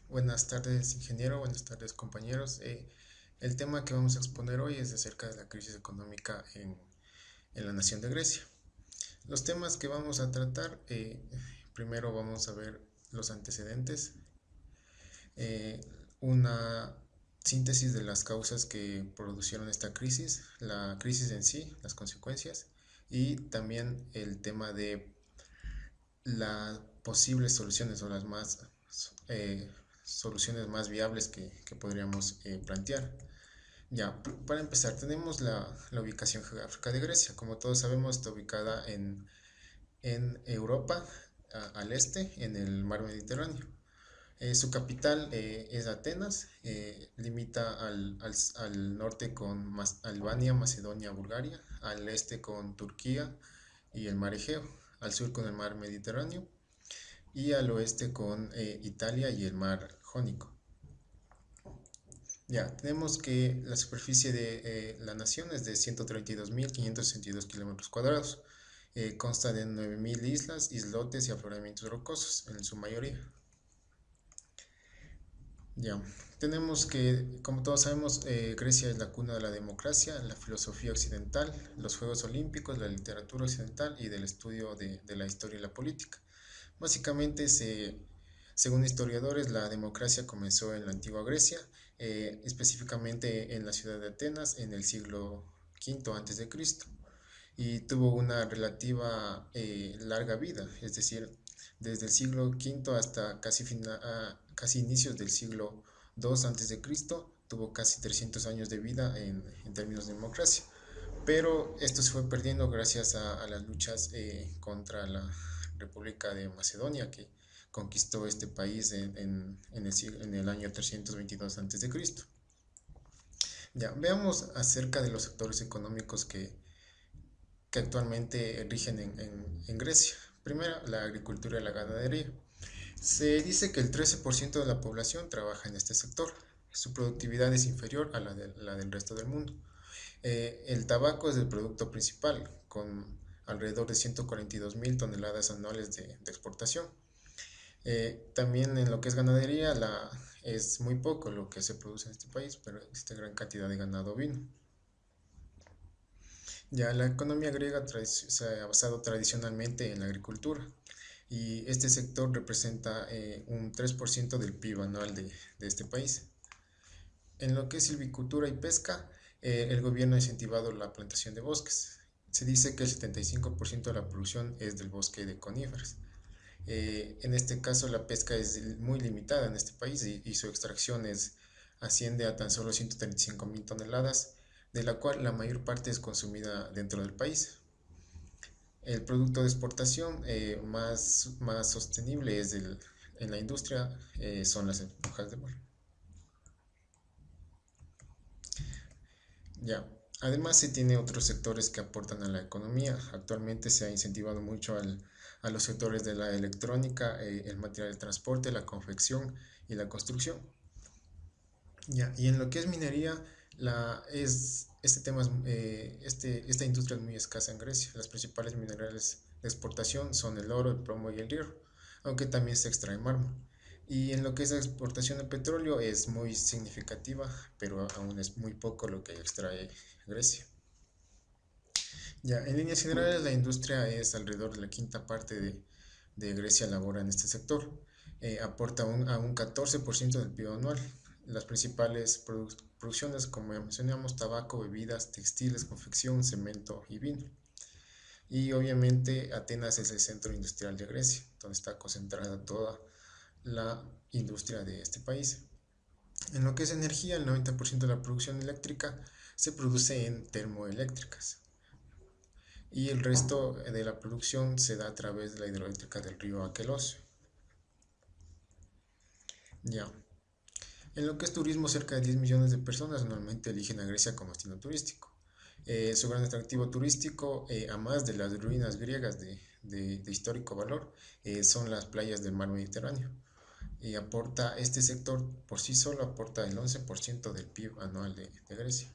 Buenas tardes, ingeniero. Buenas tardes, compañeros. El tema que vamos a exponer hoy es acerca de la crisis económica en la nación de Grecia. Los temas que vamos a tratar, primero vamos a ver los antecedentes, eh, una síntesis de las causas que produjeron esta crisis, la crisis en sí, las consecuencias, y también el tema de las posibles soluciones o las más eh, soluciones más viables que podríamos plantear. Ya, para empezar, tenemos la ubicación geográfica de Grecia. Como todos sabemos, está ubicada en Europa, al este, en el mar Mediterráneo. Su capital es Atenas, limita al norte con Albania, Macedonia, Bulgaria, al este con Turquía y el mar Egeo, al sur con el mar Mediterráneo y al oeste con Italia y el mar Jónico. Ya, tenemos que la superficie de la nación es de 132.562 kilómetros cuadrados. Consta de 9.000 islas, islotes y afloramientos rocosos, en su mayoría. Ya, tenemos que, como todos sabemos, Grecia es la cuna de la democracia, la filosofía occidental, los Juegos Olímpicos, la literatura occidental y del estudio de la historia y la política. Básicamente, según historiadores, la democracia comenzó en la antigua Grecia, específicamente en la ciudad de Atenas, en el siglo V antes de Cristo, y tuvo una relativa larga vida, es decir, desde el siglo V hasta casi inicios del siglo II antes de Cristo, tuvo casi 300 años de vida en términos de democracia. Pero esto se fue perdiendo gracias a las luchas contra la República de Macedonia, que conquistó este país en el año 322 a.C. Ya, veamos acerca de los sectores económicos que actualmente rigen en Grecia. Primero, la agricultura y la ganadería. Se dice que el 13% de la población trabaja en este sector. Su productividad es inferior a la del resto del mundo. El tabaco es el producto principal, con alrededor de 142.000 toneladas anuales de exportación. También en lo que es ganadería, es muy poco lo que se produce en este país, pero existe gran cantidad de ganado ovino. Ya la economía griega se ha basado tradicionalmente en la agricultura y este sector representa un 3% del PIB anual de este país. En lo que es silvicultura y pesca, el gobierno ha incentivado la plantación de bosques. Se dice que el 75% de la producción es del bosque de coníferas. En este caso, la pesca es muy limitada en este país y su extracción asciende a tan solo 135.000 toneladas, de la cual la mayor parte es consumida dentro del país. El producto de exportación más sostenible en la industria son las hojas de mar. Ya. Además, se tiene otros sectores que aportan a la economía. Actualmente se ha incentivado mucho a los sectores de la electrónica, el material de transporte, la confección y la construcción. Ya. Y en lo que es minería, esta industria es muy escasa en Grecia. Las principales minerales de exportación son el oro, el plomo y el hierro, aunque también se extrae mármol. Y en lo que es la exportación de petróleo es muy significativa, pero aún es muy poco lo que extrae Grecia. Ya, en líneas generales, la industria es alrededor de la quinta parte de Grecia labora en este sector. Aporta a un 14% del PIB anual. Las principales producciones, como ya mencionamos, tabaco, bebidas, textiles, confección, cemento y vino. Y obviamente Atenas es el centro industrial de Grecia, donde está concentrada toda la industria de este país. En lo que es energía, el 90% de la producción eléctrica se produce en termoeléctricas y el resto de la producción se da a través de la hidroeléctrica del río Aquelos. Ya. En lo que es turismo, cerca de 10 millones de personas anualmente eligen a Grecia como destino turístico. Su gran atractivo turístico, a más de las ruinas griegas de histórico valor, son las playas del mar Mediterráneo. Y este sector por sí solo aporta el 11% del PIB anual de Grecia.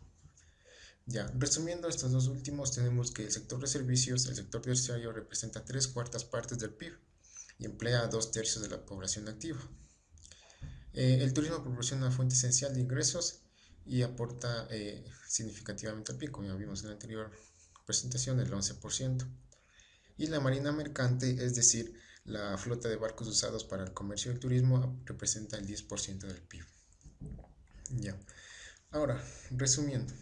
Ya, resumiendo estos dos últimos, tenemos que el sector de servicios, el sector terciario representa tres cuartas partes del PIB y emplea a dos tercios de la población activa. El turismo proporciona una fuente esencial de ingresos y aporta significativamente al PIB, como ya vimos en la anterior presentación, el 11%. Y la marina mercante, es decir, la flota de barcos usados para el comercio y el turismo, representa el 10% del PIB. Ya. Ahora, resumiendo,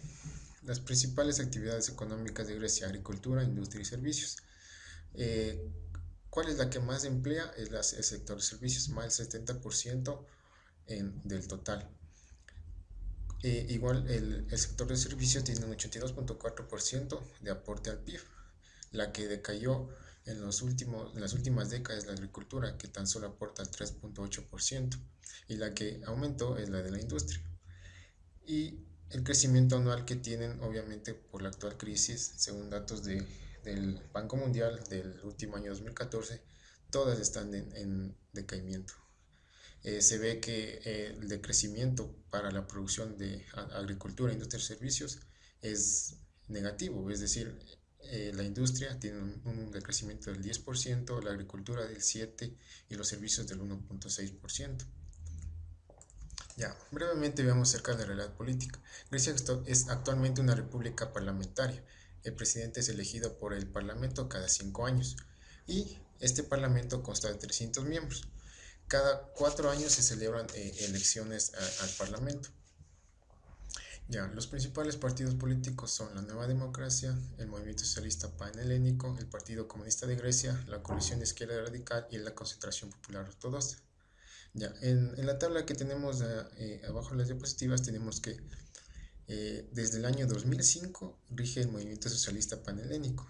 las principales actividades económicas de Grecia: agricultura, industria y servicios. Eh, ¿Cuál es la que más emplea? Es el sector de servicios, más del 70% del total. Igual el sector de servicios tiene un 82.4% de aporte al PIB. La que decayó en las últimas décadas es la agricultura, que tan solo aporta el 3.8%, y la que aumentó es la de la industria. Y el crecimiento anual que tienen, obviamente por la actual crisis, según datos del Banco Mundial del último año 2014, todas están en decaimiento. Se ve que el decrecimiento para la producción de agricultura, industria y servicios es negativo, es decir, la industria tiene un decrecimiento del 10%, la agricultura del 7% y los servicios del 1.6%. Ya, brevemente veamos acerca de la realidad política. Grecia es actualmente una república parlamentaria. El presidente es elegido por el parlamento cada 5 años y este parlamento consta de 300 miembros. Cada 4 años se celebran elecciones al Parlamento. Ya, los principales partidos políticos son la Nueva Democracia, el Movimiento Socialista Panhelénico, el Partido Comunista de Grecia, la Coalición de Izquierda Radical y la Concentración Popular Ortodoxa. Ya, en la tabla que tenemos abajo en las diapositivas tenemos que desde el año 2005 rige el Movimiento Socialista Panhelénico.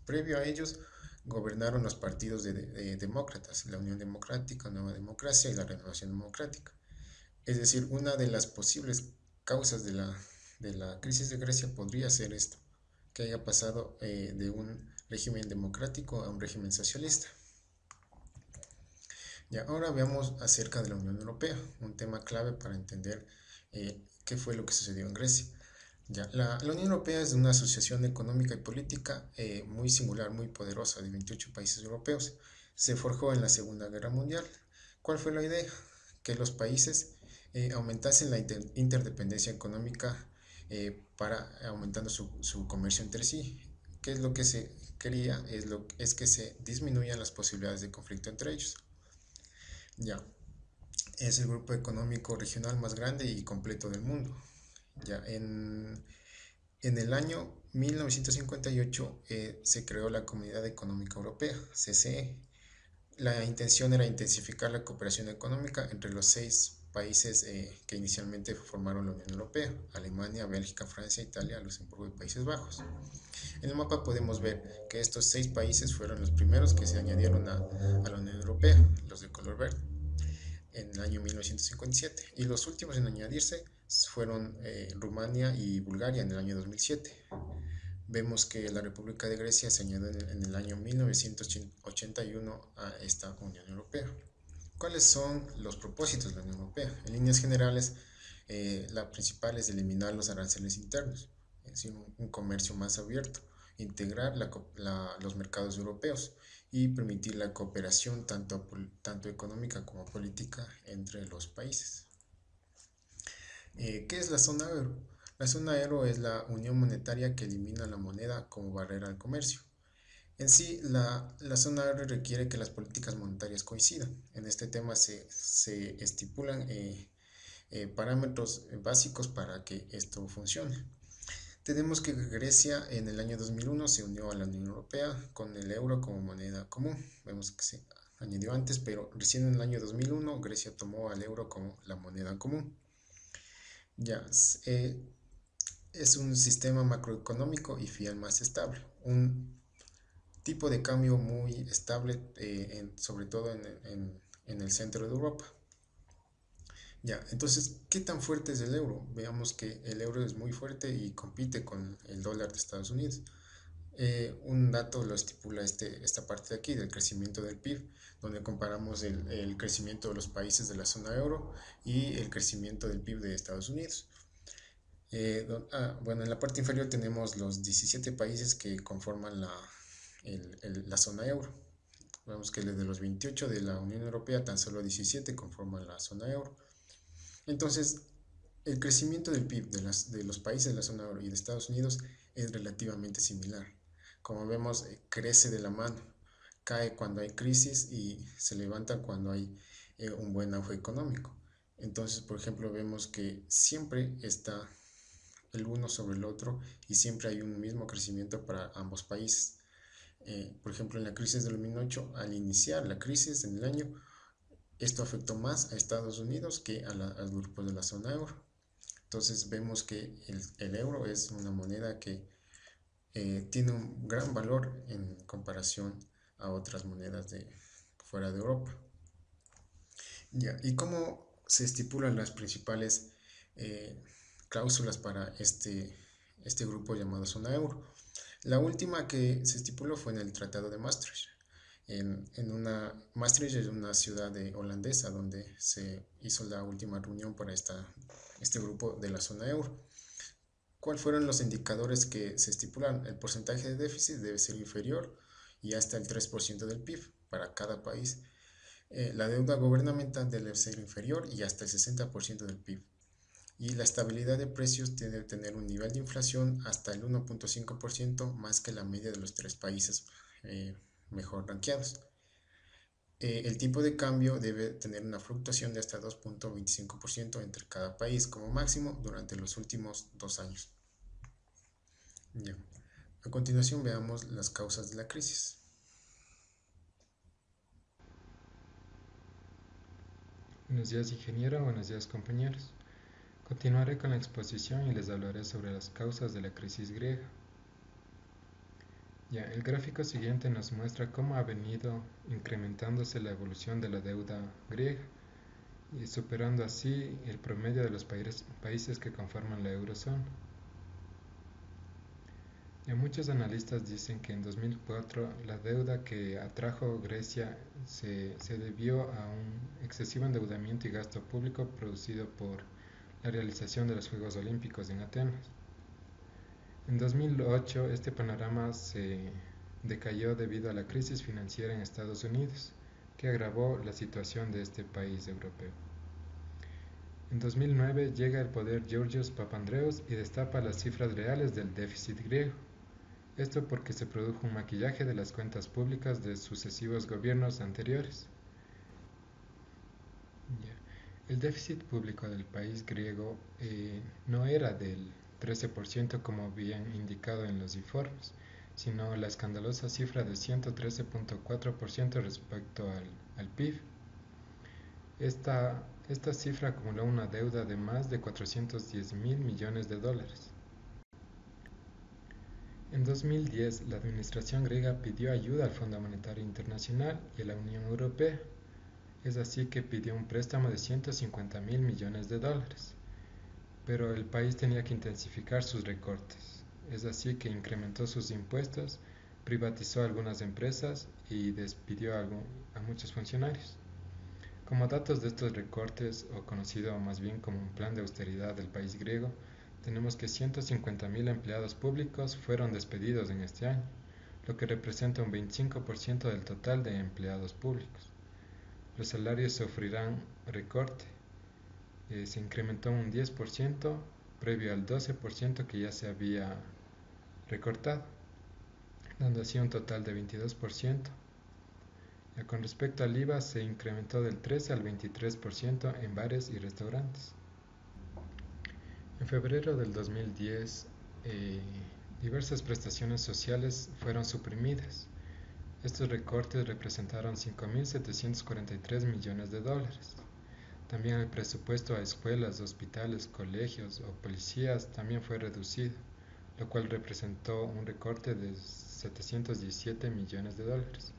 Previo a ellos gobernaron los partidos de demócratas, la Unión Democrática, Nueva Democracia y la Renovación Democrática. Es decir, una de las posibles causas de la crisis de Grecia podría ser esto, que haya pasado de un régimen democrático a un régimen socialista. Y ahora veamos acerca de la Unión Europea, un tema clave para entender qué fue lo que sucedió en Grecia. Ya, la Unión Europea es una asociación económica y política muy singular, muy poderosa, de 28 países europeos. Se forjó en la Segunda Guerra Mundial. ¿Cuál fue la idea? Que los países aumentasen la interdependencia económica para aumentando su comercio entre sí. ¿Qué es lo que se quería? Es que se disminuyan las posibilidades de conflicto entre ellos. Ya, es el grupo económico regional más grande y completo del mundo. Ya, en el año 1958 se creó la Comunidad Económica Europea, CCE. La intención era intensificar la cooperación económica entre los 6 países que inicialmente formaron la Unión Europea: Alemania, Bélgica, Francia, Italia, Luxemburgo y Países Bajos. En el mapa podemos ver que estos 6 países fueron los primeros que se añadieron a la Unión Europea, los de color verde, en el año 1957, y los últimos en añadirse fueron Rumania y Bulgaria en el año 2007. Vemos que la República de Grecia se añadió en el año 1981 a esta Unión Europea. ¿Cuáles son los propósitos de la Unión Europea? En líneas generales, la principal es eliminar los aranceles internos, es decir, un comercio más abierto, integrar los mercados europeos y permitir la cooperación tanto económica como política entre los países. ¿Qué es la zona euro? La zona euro es la unión monetaria que elimina la moneda como barrera al comercio. En sí, la zona euro requiere que las políticas monetarias coincidan. En este tema se estipulan parámetros básicos para que esto funcione. Tenemos que Grecia en el año 2001 se unió a la Unión Europea con el euro como moneda común. Vemos que se añadió antes, pero recién en el año 2001 Grecia tomó al euro como la moneda común. Ya, es un sistema macroeconómico y fiel más estable, un tipo de cambio muy estable, sobre todo en el centro de Europa. Ya, entonces, ¿qué tan fuerte es el euro? Veamos que el euro es muy fuerte y compite con el dólar de Estados Unidos. Un dato lo estipula esta parte de aquí, del crecimiento del PIB, donde comparamos el crecimiento de los países de la zona euro y el crecimiento del PIB de Estados Unidos. Bueno, en la parte inferior tenemos los 17 países que conforman la zona euro. Vemos que de los 28 de la Unión Europea, tan solo 17 conforman la zona euro. Entonces, el crecimiento del PIB de los países de la zona euro y de Estados Unidos es relativamente similar. Como vemos, crece de la mano, cae cuando hay crisis y se levanta cuando hay un buen auge económico. Entonces, por ejemplo, vemos que siempre está el uno sobre el otro y siempre hay un mismo crecimiento para ambos países. Por ejemplo, en la crisis del 2008, al iniciar la crisis en el año, esto afectó más a Estados Unidos que a los grupos de la zona euro. Entonces vemos que el euro es una moneda que tiene un gran valor en comparación a otras monedas de fuera de Europa. Ya, ¿y cómo se estipulan las principales eh, cláusulas para este grupo llamado zona euro? La última que se estipuló fue en el Tratado de Maastricht. Maastricht es una ciudad holandesa donde se hizo la última reunión para este grupo de la zona euro. ¿Cuáles fueron los indicadores que se estipulan? El porcentaje de déficit debe ser inferior y hasta el 3% del PIB para cada país. La deuda gubernamental debe ser inferior y hasta el 60% del PIB. Y la estabilidad de precios debe tener un nivel de inflación hasta el 1.5% más que la media de los tres países mejor rankeados. El tipo de cambio debe tener una fluctuación de hasta 2.25% entre cada país como máximo durante los últimos 2 años. Ya. A continuación veamos las causas de la crisis. Buenos días, ingeniero. Buenos días, compañeros. Continuaré con la exposición y les hablaré sobre las causas de la crisis griega. Ya, el gráfico siguiente nos muestra cómo ha venido incrementándose la evolución de la deuda griega y superando así el promedio de los países que conforman la eurozona. Ya, muchos analistas dicen que en 2004 la deuda que atrajo Grecia se debió a un excesivo endeudamiento y gasto público producido por la realización de los Juegos Olímpicos en Atenas. En 2008 este panorama se decayó debido a la crisis financiera en Estados Unidos, que agravó la situación de este país europeo. En 2009 llega al poder Georgios Papandreou y destapa las cifras reales del déficit griego. Esto porque se produjo un maquillaje de las cuentas públicas de sucesivos gobiernos anteriores. El déficit público del país griego no era del 13% como habían indicado en los informes, sino la escandalosa cifra de 113.4% respecto al PIB. Esta cifra acumuló una deuda de más de 410 mil millones de dólares. En 2010, la administración griega pidió ayuda al Fondo Monetario Internacional y a la Unión Europea. Es así que pidió un préstamo de 150 mil millones de dólares. Pero el país tenía que intensificar sus recortes. Es así que incrementó sus impuestos, privatizó algunas empresas y despidió a muchos funcionarios. Como datos de estos recortes, o conocido más bien como un plan de austeridad del país griego, tenemos que 150.000 empleados públicos fueron despedidos en este año, lo que representa un 25% del total de empleados públicos. Los salarios sufrirán recorte, se incrementó un 10% previo al 12% que ya se había recortado, dando así un total de 22%. Ya con respecto al IVA se incrementó del 13 al 23% en bares y restaurantes. En febrero del 2010, diversas prestaciones sociales fueron suprimidas. Estos recortes representaron 5.743 millones de dólares. También el presupuesto a escuelas, hospitales, colegios o policías también fue reducido, lo cual representó un recorte de 717 millones de dólares.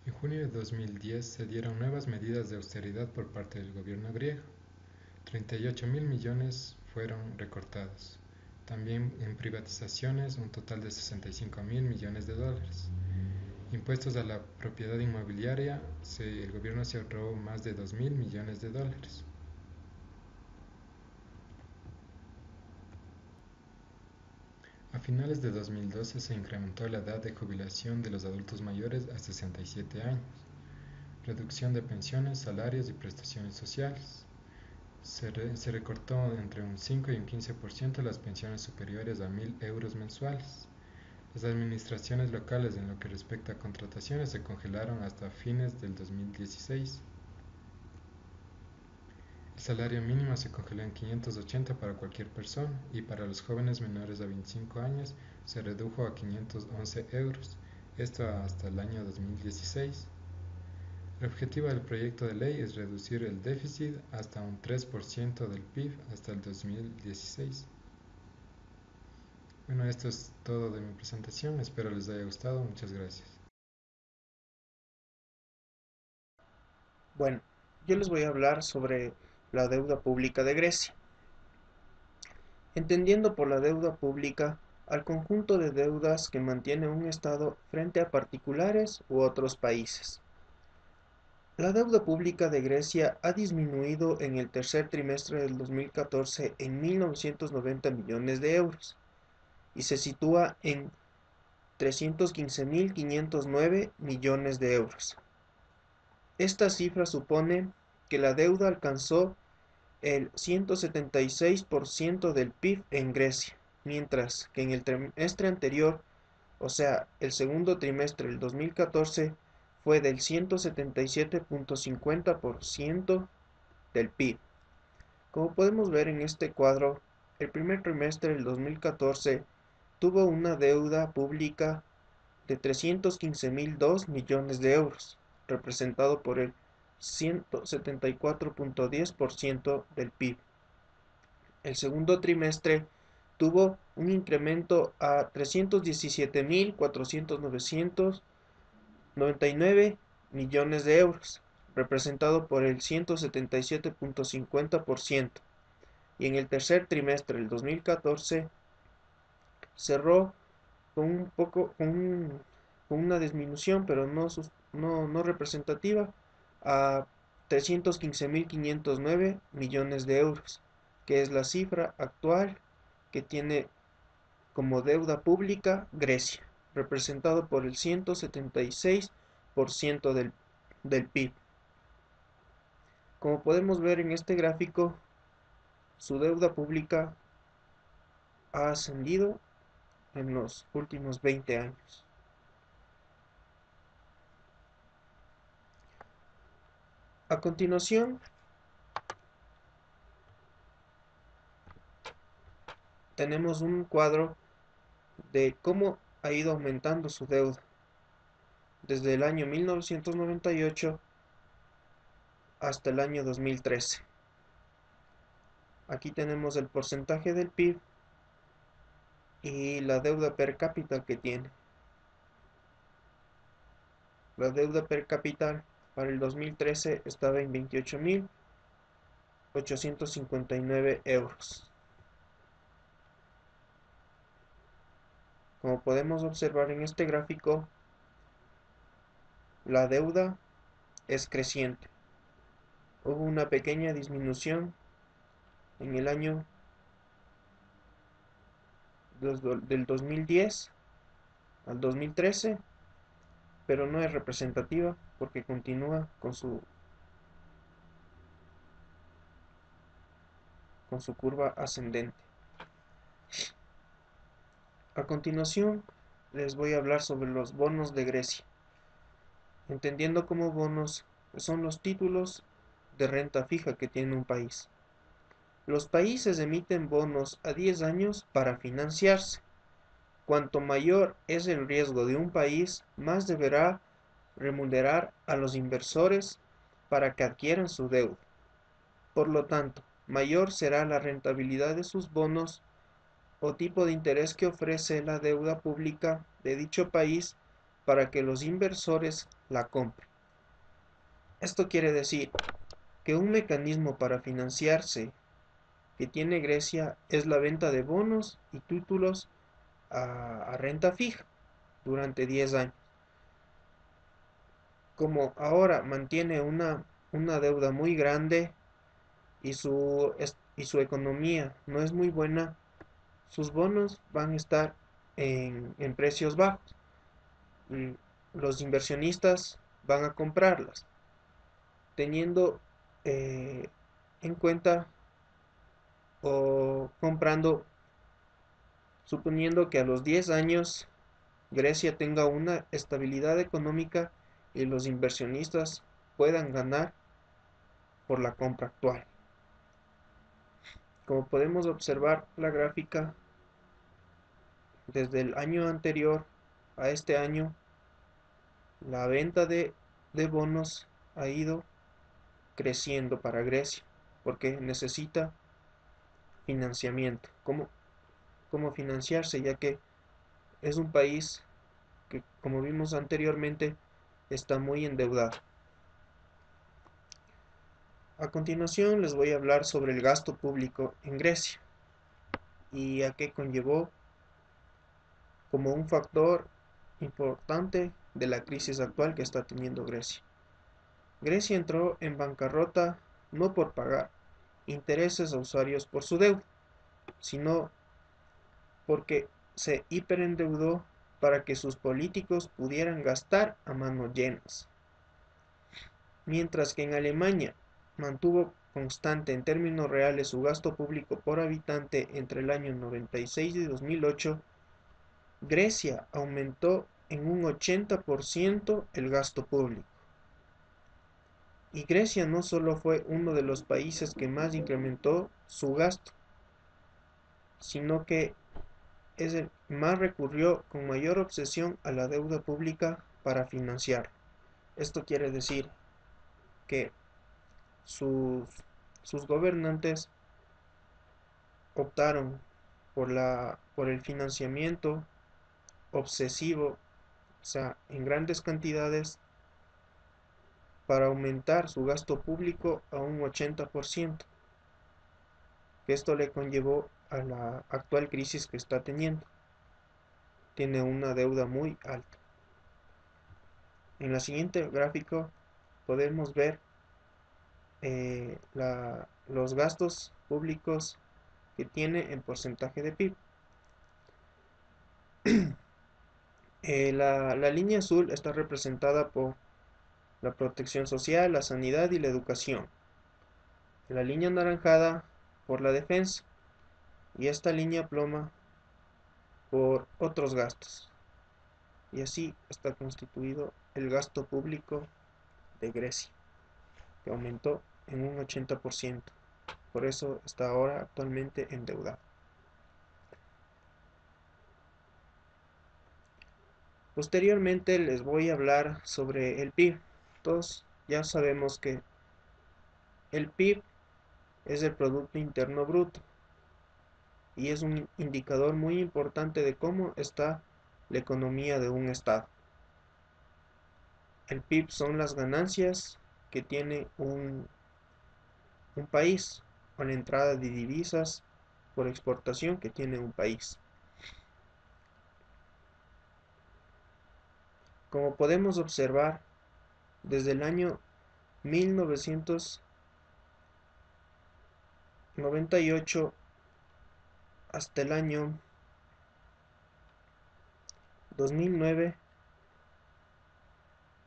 En junio de 2010 se dieron nuevas medidas de austeridad por parte del gobierno griego. 38 mil millones fueron recortados. También en privatizaciones un total de 65 mil millones de dólares. Impuestos a la propiedad inmobiliaria, el gobierno se ahorró más de 2 mil millones de dólares. A finales de 2012 se incrementó la edad de jubilación de los adultos mayores a 67 años. reducción de pensiones, salarios y prestaciones sociales. Se recortó entre un 5 y un 15% las pensiones superiores a 1.000 € mensuales. Las administraciones locales en lo que respecta a contrataciones se congelaron hasta fines del 2016. El salario mínimo se congeló en 580 para cualquier persona y para los jóvenes menores a 25 años se redujo a 511 euros, esto hasta el año 2016. El objetivo del proyecto de ley es reducir el déficit hasta un 3% del PIB hasta el 2016. Bueno, esto es todo de mi presentación, espero les haya gustado, muchas gracias. Bueno, yo les voy a hablar sobre la deuda pública de Grecia. Entendiendo por la deuda pública al conjunto de deudas que mantiene un Estado frente a particulares u otros países. La deuda pública de Grecia ha disminuido en el tercer trimestre del 2014 en 1.990 millones de euros y se sitúa en 315.509 millones de euros. Esta cifra supone que la deuda alcanzó el 176% del PIB en Grecia, mientras que en el trimestre anterior, o sea, el segundo trimestre del 2014, fue del 177.50% del PIB. Como podemos ver en este cuadro, el primer trimestre del 2014 tuvo una deuda pública de 315.002 millones de euros, representado por el 174.10% del PIB. El segundo trimestre tuvo un incremento a 317.499 millones de euros, representado por el 177.50%, y en el tercer trimestre del 2014 cerró con una disminución, pero no representativa, a 315.509 millones de euros, que es la cifra actual que tiene como deuda pública Grecia, representado por el 176% del PIB. Como podemos ver en este gráfico, su deuda pública ha ascendido en los últimos 20 años. A continuación, tenemos un cuadro de cómo ha ido aumentando su deuda desde el año 1998 hasta el año 2013. Aquí tenemos el porcentaje del PIB y la deuda per cápita que tiene. La deuda per cápita para el 2013 estaba en 28.859 euros. Como podemos observar en este gráfico, la deuda es creciente. Hubo una pequeña disminución en el año del 2010 al 2013, pero no es representativa porque continúa con su curva ascendente. A continuación les voy a hablar sobre los bonos de Grecia, entendiendo como bonos son los títulos de renta fija que tiene un país. Los países emiten bonos a 10 años para financiarse. Cuanto mayor es el riesgo de un país, más deberá remunerar a los inversores para que adquieran su deuda. Por lo tanto, mayor será la rentabilidad de sus bonos o tipo de interés que ofrece la deuda pública de dicho país para que los inversores la compren. Esto quiere decir que un mecanismo para financiarse que tiene Grecia es la venta de bonos y títulos a renta fija durante 10 años. Como ahora mantiene una deuda muy grande y su economía no es muy buena, sus bonos van a estar en precios bajos y los inversionistas van a comprarlas. teniendo en cuenta o comprando, suponiendo que a los 10 años Grecia tenga una estabilidad económica y los inversionistas puedan ganar por la compra actual. Como podemos observar la gráfica, desde el año anterior a este año, la venta de bonos ha ido creciendo para Grecia, porque necesita financiamiento. ¿Cómo financiarse? Ya que es un país que, como vimos anteriormente, está muy endeudado. A continuación les voy a hablar sobre el gasto público en Grecia y a qué conllevó como un factor importante de la crisis actual que está teniendo Grecia. Grecia entró en bancarrota no por pagar intereses a usuarios por su deuda, sino porque se hiperendeudó para que sus políticos pudieran gastar a manos llenas. Mientras que en Alemania mantuvo constante en términos reales su gasto público por habitante entre el año 96 y 2008, Grecia aumentó en un 80% el gasto público. Y Grecia no solo fue uno de los países que más incrementó su gasto, sino que es el más recurrió con mayor obsesión a la deuda pública para financiar. Esto quiere decir que sus, sus gobernantes optaron por el financiamiento obsesivo, o sea, en grandes cantidades, para aumentar su gasto público a un 80%, que esto le conllevó a la actual crisis que está teniendo. Tiene una deuda muy alta. En la siguiente gráfico podemos ver los gastos públicos que tiene en porcentaje de PIB. La línea azul está representada por la protección social, la sanidad y la educación. La línea anaranjada por la defensa y esta línea ploma por otros gastos. Y así está constituido el gasto público de Grecia, que aumentó en un 80%. Por eso está ahora actualmente endeudado. Posteriormente les voy a hablar sobre el PIB. Todos ya sabemos que el PIB es el Producto Interno Bruto y es un indicador muy importante de cómo está la economía de un estado. El PIB son las ganancias que tiene un país o la entrada de divisas por exportación que tiene un país. Como podemos observar, desde el año 1998 hasta el año 2009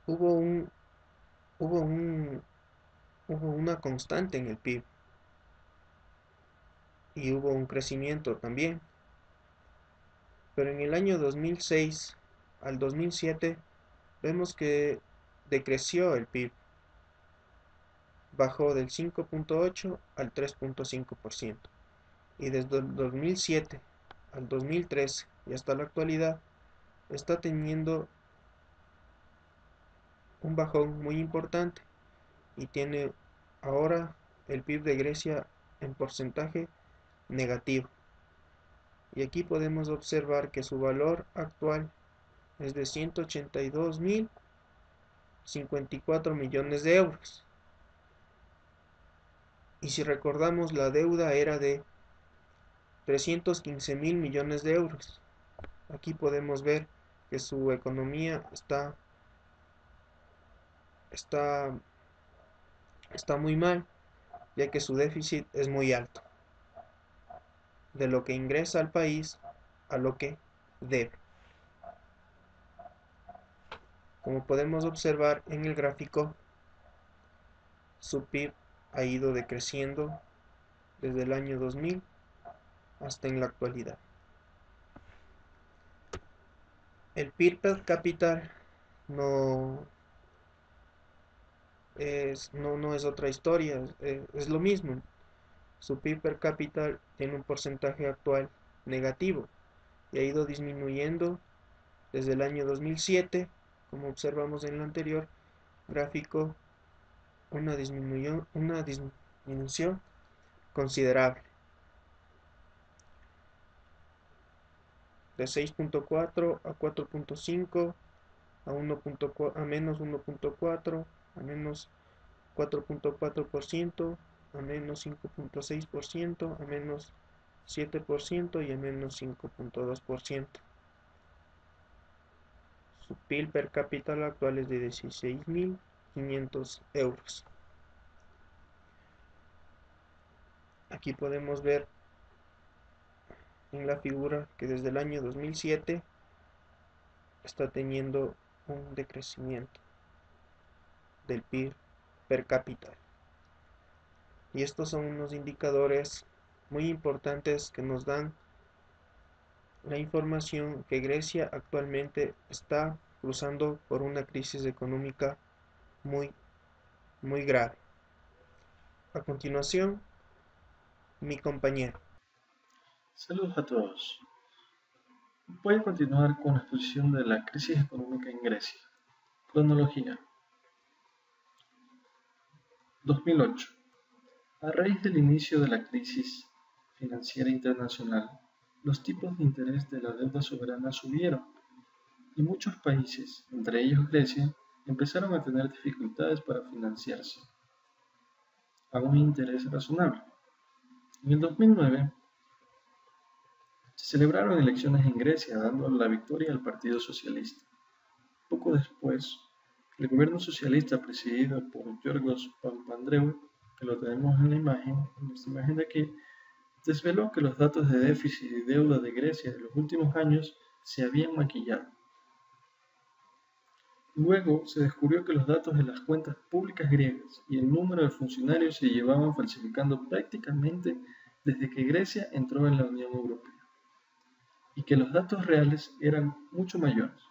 hubo un, hubo un, hubo una constante en el PIB y hubo un crecimiento también. Pero en el año 2006 al 2007 vemos que decreció el PIB, bajó del 5.8 al 3.5%. Y desde el 2007 al 2013 y hasta la actualidad está teniendo un bajón muy importante y tiene ahora el PIB de Grecia en porcentaje negativo. Y aquí podemos observar que su valor actual es de 182.054 millones de euros. Y si recordamos, la deuda era de 315.000 millones de euros. Aquí podemos ver que su economía está muy mal, ya que su déficit es muy alto, de lo que ingresa al país a lo que debe. Como podemos observar en el gráfico, su PIB ha ido decreciendo desde el año 2000 hasta en la actualidad. El PIB per cápita no es otra historia, es lo mismo. Su PIB per cápita tiene un porcentaje actual negativo y ha ido disminuyendo desde el año 2007, como observamos en el anterior gráfico, una disminución considerable, de 6.4 a 4.5 a menos 1.4, a menos 4.4%, a menos 5.6%, a menos 7% y a menos 5.2%. Su PIB per cápita actual es de 16.500 euros. Aquí podemos ver en la figura que desde el año 2007 está teniendo un decrecimiento del PIB per cápita. Y estos son unos indicadores muy importantes que nos dan la información que Grecia actualmente está cruzando por una crisis económica muy grave. A continuación, mi compañero. Saludos a todos. Voy a continuar con la exposición de la crisis económica en Grecia. Cronología. 2008. A raíz del inicio de la crisis financiera internacional, los tipos de interés de la deuda soberana subieron y muchos países, entre ellos Grecia, empezaron a tener dificultades para financiarse a un interés razonable. En el 2009 se celebraron elecciones en Grecia, dando la victoria al Partido Socialista. Poco después, el gobierno socialista presidido por Yorgos Papandreou, que lo tenemos en esta imagen de aquí, desveló que los datos de déficit y deuda de Grecia de los últimos años se habían maquillado. Luego se descubrió que los datos de las cuentas públicas griegas y el número de funcionarios se llevaban falsificando prácticamente desde que Grecia entró en la Unión Europea, y que los datos reales eran mucho mayores.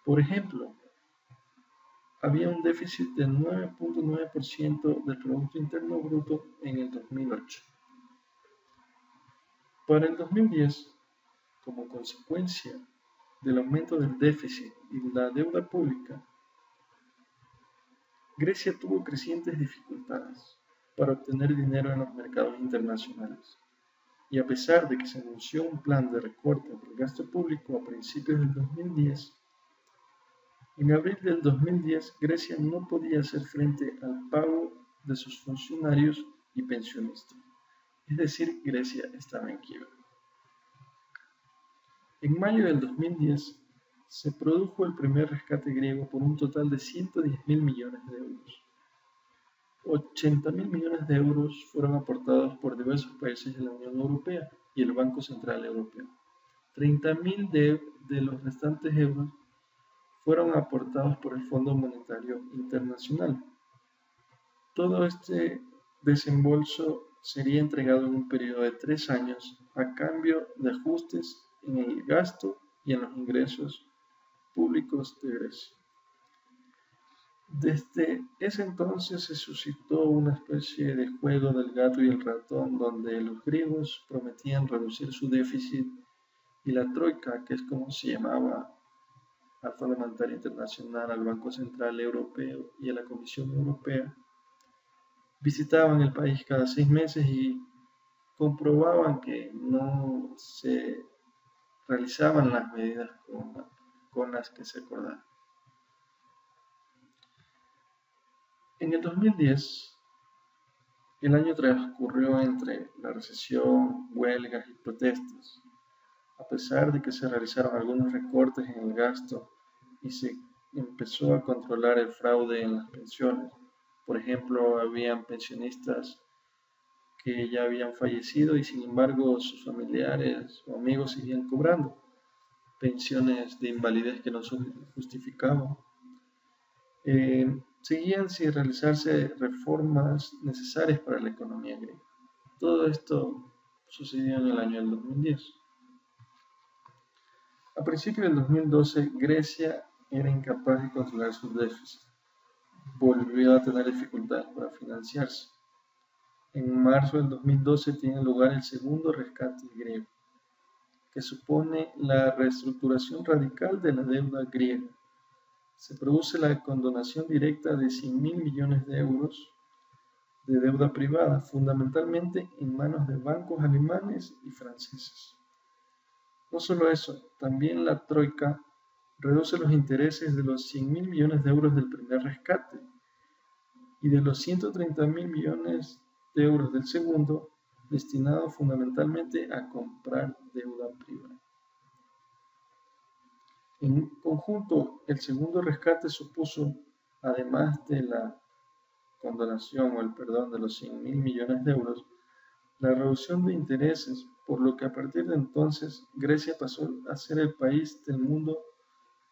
Por ejemplo, había un déficit del 9.9% del Producto Interno Bruto en el 2008. Para el 2010, como consecuencia del aumento del déficit y la deuda pública, Grecia tuvo crecientes dificultades para obtener dinero en los mercados internacionales. Y a pesar de que se anunció un plan de recorte del gasto público a principios del 2010, en abril del 2010 Grecia no podía hacer frente al pago de sus funcionarios y pensionistas, es decir, Grecia estaba en quiebra. En mayo del 2010 se produjo el primer rescate griego por un total de 110.000 millones de euros. 80.000 millones de euros fueron aportados por diversos países de la Unión Europea y el Banco Central Europeo. 30.000 de los restantes euros fueron aportados por el Fondo Monetario Internacional. Todo este desembolso sería entregado en un periodo de 3 años a cambio de ajustes en el gasto y en los ingresos públicos de Grecia. Desde ese entonces se suscitó una especie de juego del gato y el ratón, donde los griegos prometían reducir su déficit y la Troika, que es como se llamaba al Fondo Monetario Internacional, al Banco Central Europeo y a la Comisión Europea, visitaban el país cada 6 meses y comprobaban que no se realizaban las medidas con las que se acordaron. En el 2010, el año transcurrió entre la recesión, huelgas y protestas. A pesar de que se realizaron algunos recortes en el gasto y se empezó a controlar el fraude en las pensiones. Por ejemplo, habían pensionistas que ya habían fallecido y sin embargo sus familiares o amigos seguían cobrando pensiones de invalidez que no se justificaban. seguían sin realizarse reformas necesarias para la economía griega. Todo esto sucedió en el año del 2010. A principios del 2012, Grecia era incapaz de controlar su déficit. Volvió a tener dificultades para financiarse. En marzo del 2012 tiene lugar el segundo rescate griego, que supone la reestructuración radical de la deuda griega. Se produce la condonación directa de 100.000 millones de euros de deuda privada, fundamentalmente en manos de bancos alemanes y franceses. No solo eso, también la Troika reduce los intereses de los 100.000 millones de euros del primer rescate y de los 130.000 millones de euros del segundo, destinado fundamentalmente a comprar deuda privada. En conjunto, el segundo rescate supuso, además de la condonación o el perdón de los 100.000 millones de euros, la reducción de intereses, por lo que a partir de entonces Grecia pasó a ser el país del mundo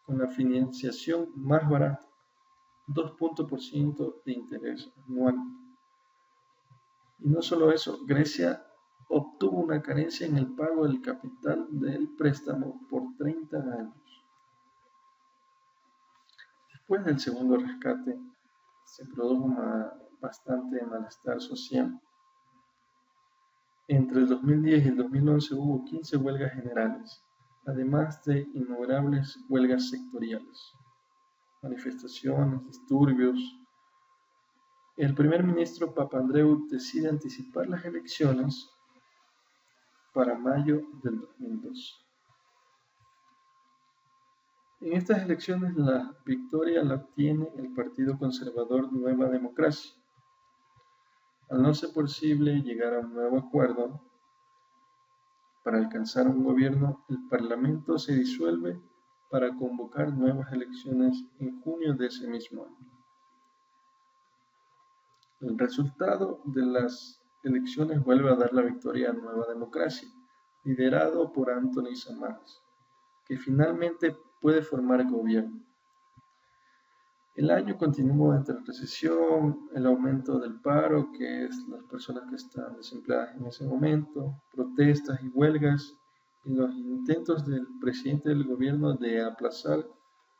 con la financiación más barata, 2% de interés anual. Y no solo eso, Grecia obtuvo una carencia en el pago del capital del préstamo por 30 años. Después del segundo rescate, se produjo bastante malestar social. Entre el 2010 y el 2011 hubo 15 huelgas generales, además de innumerables huelgas sectoriales, manifestaciones, disturbios. El primer ministro Papandreou decide anticipar las elecciones para mayo del 2002. En estas elecciones la victoria la obtiene el partido conservador Nueva Democracia. Al no ser posible llegar a un nuevo acuerdo para alcanzar un gobierno, el Parlamento se disuelve para convocar nuevas elecciones en junio de ese mismo año. El resultado de las elecciones vuelve a dar la victoria a Nueva Democracia, liderado por Anthony Samaras, que finalmente puede formar gobierno. El año continúa entre recesión, el aumento del paro, que es las personas que están desempleadas en ese momento, protestas y huelgas, y los intentos del presidente del gobierno de aplazar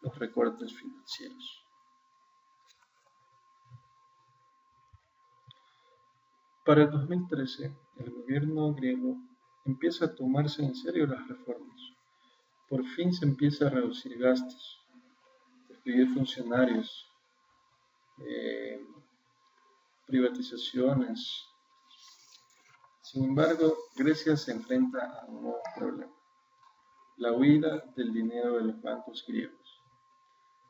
los recortes financieros. Para el 2013, el gobierno griego empieza a tomarse en serio las reformas. Por fin se empieza a reducir gastos, despedir funcionarios, privatizaciones. Sin embargo, Grecia se enfrenta a un nuevo problema: la huida del dinero de los bancos griegos,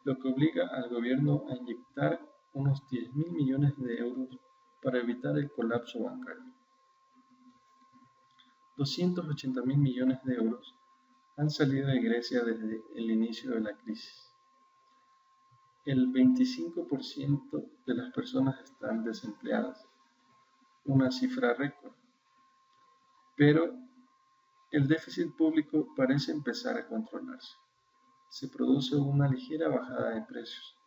lo que obliga al gobierno a inyectar unos 10.000 millones de euros para evitar el colapso bancario. 280.000 millones de euros han salido de Grecia desde el inicio de la crisis. El 25% de las personas están desempleadas, una cifra récord. Pero el déficit público parece empezar a controlarse. Se produce una ligera bajada de precios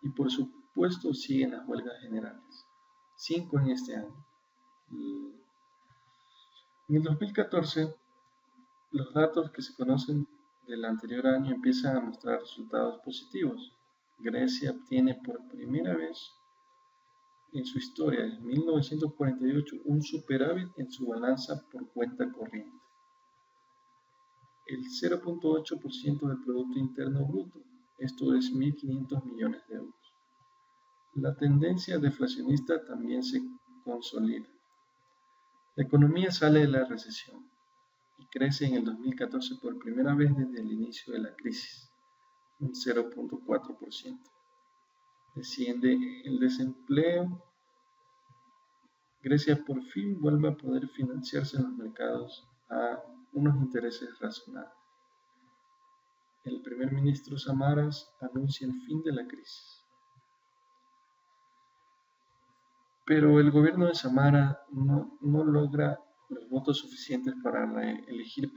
y por supuesto siguen las huelgas generales, 5 en este año. En el 2014, los datos que se conocen del anterior año empiezan a mostrar resultados positivos. Grecia obtiene por primera vez en su historia, en 1948, un superávit en su balanza por cuenta corriente. El 0.8% del Producto Interno Bruto, esto es 1.500 millones de euros. La tendencia deflacionista también se consolida. La economía sale de la recesión y crece en el 2014 por primera vez desde el inicio de la crisis, un 0.4%. Desciende el desempleo. Grecia por fin vuelve a poder financiarse en los mercados a unos intereses razonables. El primer ministro Samaras anuncia el fin de la crisis. Pero el gobierno de Samaras no logra los votos suficientes para elegir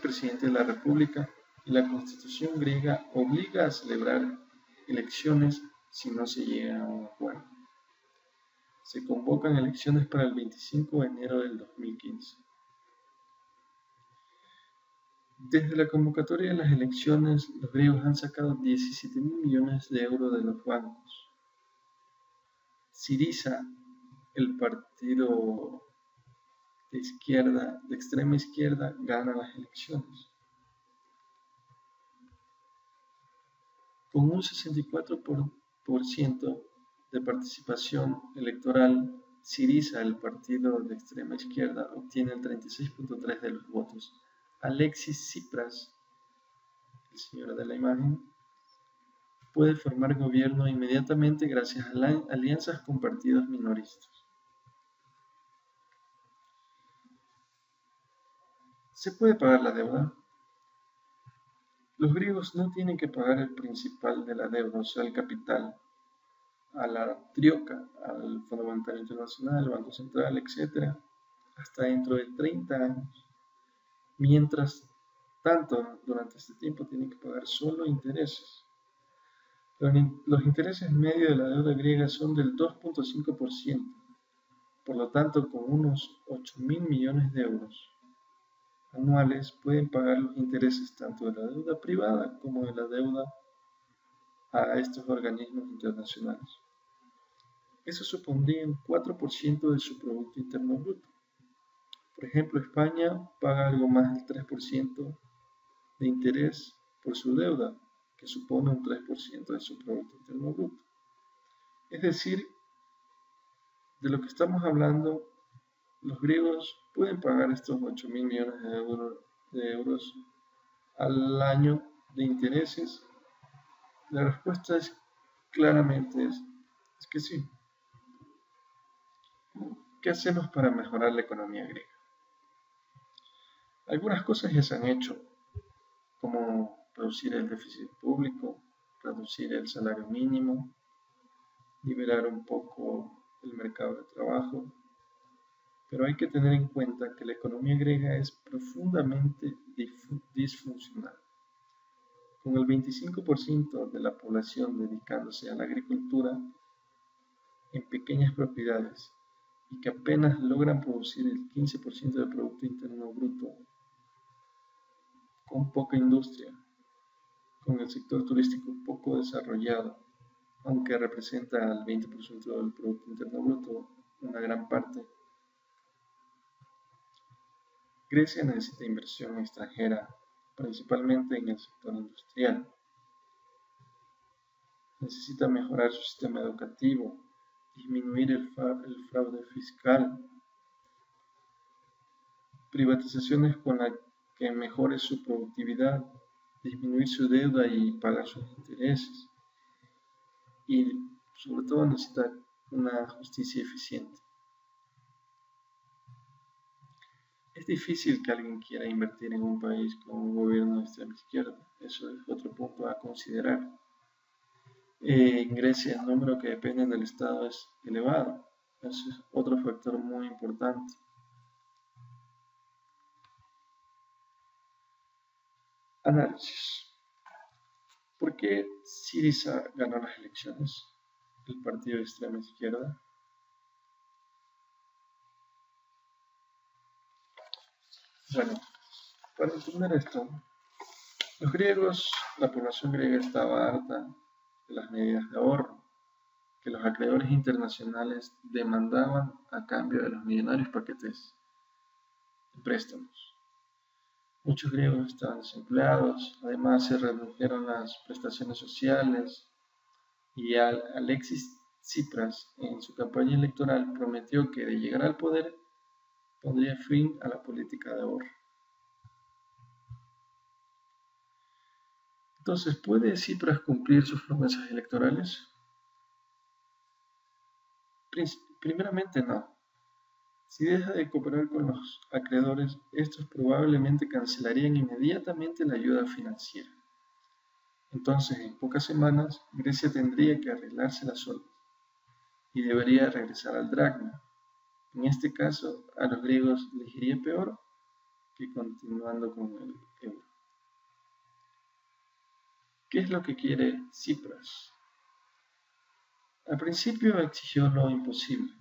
presidente de la República y la Constitución griega obliga a celebrar elecciones si no se llega a un acuerdo. Se convocan elecciones para el 25 de enero del 2015. Desde la convocatoria de las elecciones, los griegos han sacado 17.000 millones de euros de los bancos. Syriza, el partido de extrema izquierda, gana las elecciones. Con un 64% de participación electoral, Syriza, el partido de extrema izquierda, obtiene el 36.3% de los votos. Alexis Tsipras, el señor de la imagen, puede formar gobierno inmediatamente gracias a alianzas con partidos minoristas. ¿Se puede pagar la deuda? Los griegos no tienen que pagar el principal de la deuda, o sea, el capital, a la Trioca, al Fondo Monetario Internacional, al Banco Central, etc., hasta dentro de 30 años. Mientras tanto, durante este tiempo tienen que pagar solo intereses. Los intereses medios de la deuda griega son del 2.5%, por lo tanto, con unos 8.000 millones de euros anuales pueden pagar los intereses tanto de la deuda privada como de la deuda a estos organismos internacionales. Eso supondría un 4% de su Producto Interno Bruto. Por ejemplo, España paga algo más del 3% de interés por su deuda, que supone un 3% de su Producto Interno Bruto. Es decir, de lo que estamos hablando, los griegos pueden pagar estos 8.000 millones de euros al año de intereses. La respuesta es claramente es que sí. ¿Qué hacemos para mejorar la economía griega? Algunas cosas ya se han hecho, como reducir el déficit público, reducir el salario mínimo, liberar un poco el mercado de trabajo, pero hay que tener en cuenta que la economía griega es profundamente disfuncional, con el 25% de la población dedicándose a la agricultura en pequeñas propiedades y que apenas logran producir el 15% del Producto Interno Bruto, con poca industria, con el sector turístico poco desarrollado, aunque representa el 20% del Producto Interno Bruto, una gran parte. Grecia necesita inversión extranjera, principalmente en el sector industrial. Necesita mejorar su sistema educativo, disminuir el fraude fiscal, privatizaciones con las que mejore su productividad, disminuir su deuda y pagar sus intereses. Y sobre todo necesita una justicia eficiente. Es difícil que alguien quiera invertir en un país con un gobierno de extrema izquierda. Eso es otro punto a considerar. En Grecia el número que dependen del Estado es elevado. Eso es otro factor muy importante. Análisis. ¿Por qué Syriza ganó las elecciones? El partido de extrema izquierda. Bueno, para entender esto, los griegos, la población griega estaba harta de las medidas de ahorro que los acreedores internacionales demandaban a cambio de los millonarios paquetes de préstamos. Muchos griegos estaban desempleados, además se redujeron las prestaciones sociales y Alexis Tsipras en su campaña electoral prometió que de llegar al poder pondría fin a la política de ahorro. Entonces, ¿puede Tsipras cumplir sus promesas electorales? Primeramente no. Si deja de cooperar con los acreedores, estos probablemente cancelarían inmediatamente la ayuda financiera. Entonces, en pocas semanas, Grecia tendría que arreglársela sola y debería regresar al dracma. En este caso, a los griegos les iría peor que continuando con el euro. ¿Qué es lo que quiere Tsipras? Al principio exigió lo imposible,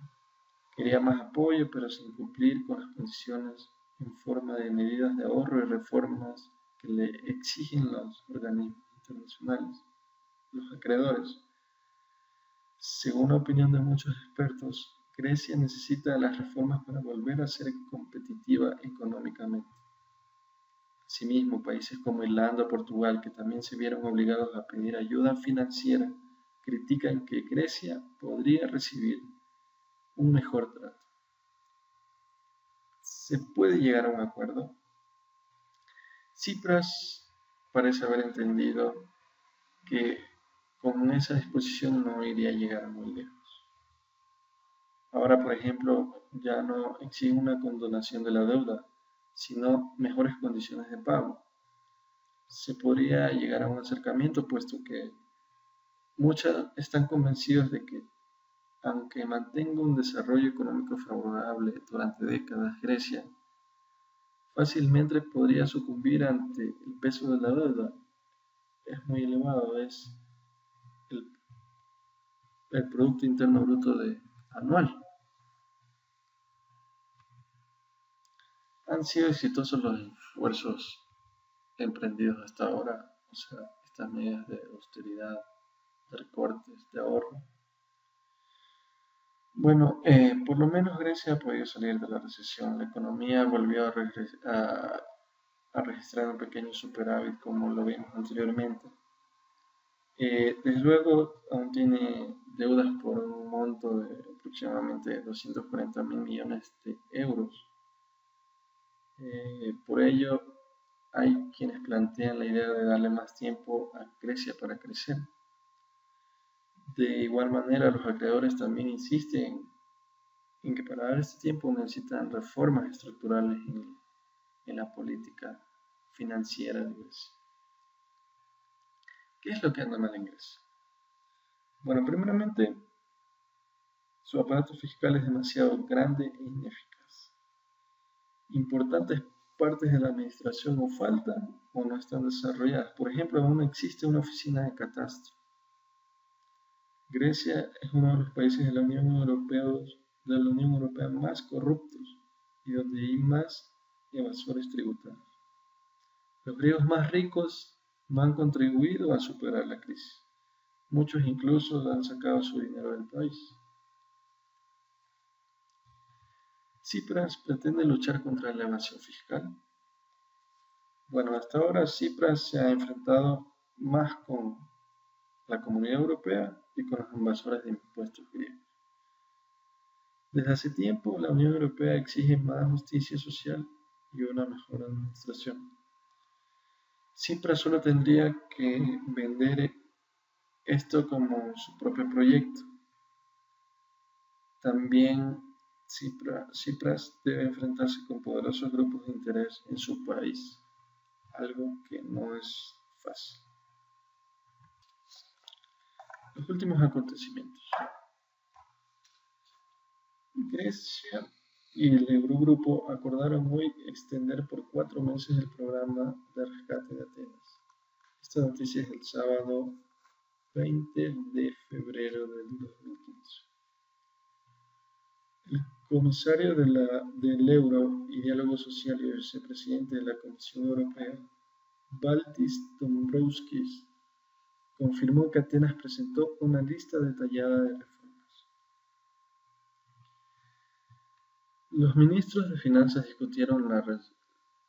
quería más apoyo pero sin cumplir con las condiciones en forma de medidas de ahorro y reformas que le exigen los organismos internacionales, los acreedores. Según la opinión de muchos expertos, Grecia necesita las reformas para volver a ser competitiva económicamente. Asimismo, países como Irlanda o Portugal, que también se vieron obligados a pedir ayuda financiera, critican que Grecia podría recibir un mejor trato. ¿Se puede llegar a un acuerdo? Tsipras parece haber entendido que con esa disposición no iría a llegar muy lejos. Ahora, por ejemplo, ya no exige una condonación de la deuda, sino mejores condiciones de pago. Se podría llegar a un acercamiento, puesto que muchos están convencidos de que, aunque mantenga un desarrollo económico favorable durante décadas, Grecia fácilmente podría sucumbir ante el peso de la deuda. Es muy elevado, es el, el Producto Interno Bruto anual. Han sido exitosos los esfuerzos emprendidos hasta ahora, o sea, estas medidas de austeridad, de recortes, de ahorro. Bueno, por lo menos Grecia ha podido salir de la recesión. La economía volvió a registrar un pequeño superávit, como lo vimos anteriormente. Desde luego, aún tiene deudas por un monto de aproximadamente 240.000 millones de euros. Por ello, hay quienes plantean la idea de darle más tiempo a Grecia para crecer. De igual manera, los acreedores también insisten en que para dar este tiempo necesitan reformas estructurales en la política financiera de Grecia. ¿Qué es lo que anda mal en Grecia? Bueno, primeramente, su aparato fiscal es demasiado grande e ineficaz. Importantes partes de la administración o faltan o no están desarrolladas. Por ejemplo, aún no existe una oficina de catastro. Grecia es uno de los países de la Unión Europea más corruptos y donde hay más evasores tributarios. Los griegos más ricos no han contribuido a superar la crisis. Muchos incluso han sacado su dinero del país. Tsipras pretende luchar contra la evasión fiscal. Bueno, hasta ahora Tsipras se ha enfrentado más con la Comunidad Europea y con los invasores de impuestos griegos. Desde hace tiempo, la Unión Europea exige más justicia social y una mejor administración. Tsipras solo tendría que vender esto como su propio proyecto. También Tsipras debe enfrentarse con poderosos grupos de interés en su país, algo que no es fácil. Los últimos acontecimientos. Grecia y el Eurogrupo acordaron hoy extender por 4 meses el programa de rescate de Atenas. Esta noticia es del sábado 20 de febrero del 2015. El comisario del Euro y Diálogo Social y vicepresidente de la Comisión Europea, Valdis Dombrovskis, confirmó que Atenas presentó una lista detallada de reformas. Los ministros de Finanzas discutieron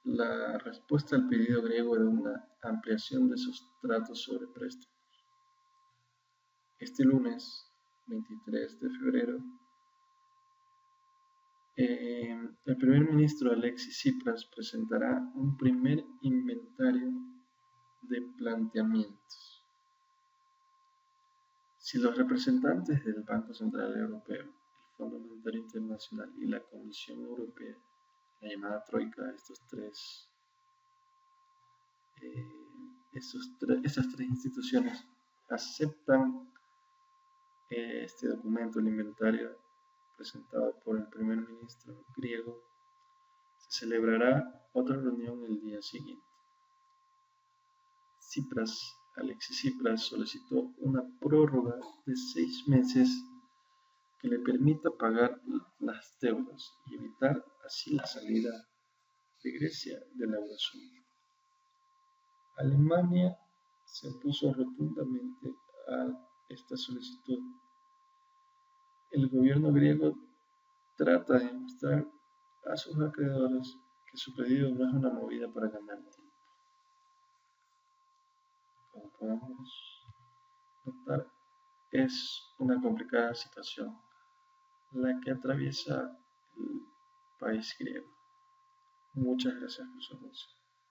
la respuesta al pedido griego de una ampliación de sus tratos sobre préstamos. Este lunes, 23 de febrero, el primer ministro Alexis Tsipras presentará un primer inventario de planteamientos. Si los representantes del Banco Central Europeo, el Fondo Monetario Internacional y la Comisión Europea, la llamada Troika, estas tres instituciones aceptan este documento, el inventario presentado por el primer ministro griego, se celebrará otra reunión el día siguiente. Tsipras Alexis Tsipras solicitó una prórroga de 6 meses que le permita pagar las deudas y evitar así la salida de Grecia de la eurozona. Alemania se opuso rotundamente a esta solicitud. El gobierno griego trata de demostrar a sus acreedores que su pedido no es una movida para ganar tiempo. Como podemos notar, es una complicada situación la que atraviesa el país griego. Muchas gracias por su atención.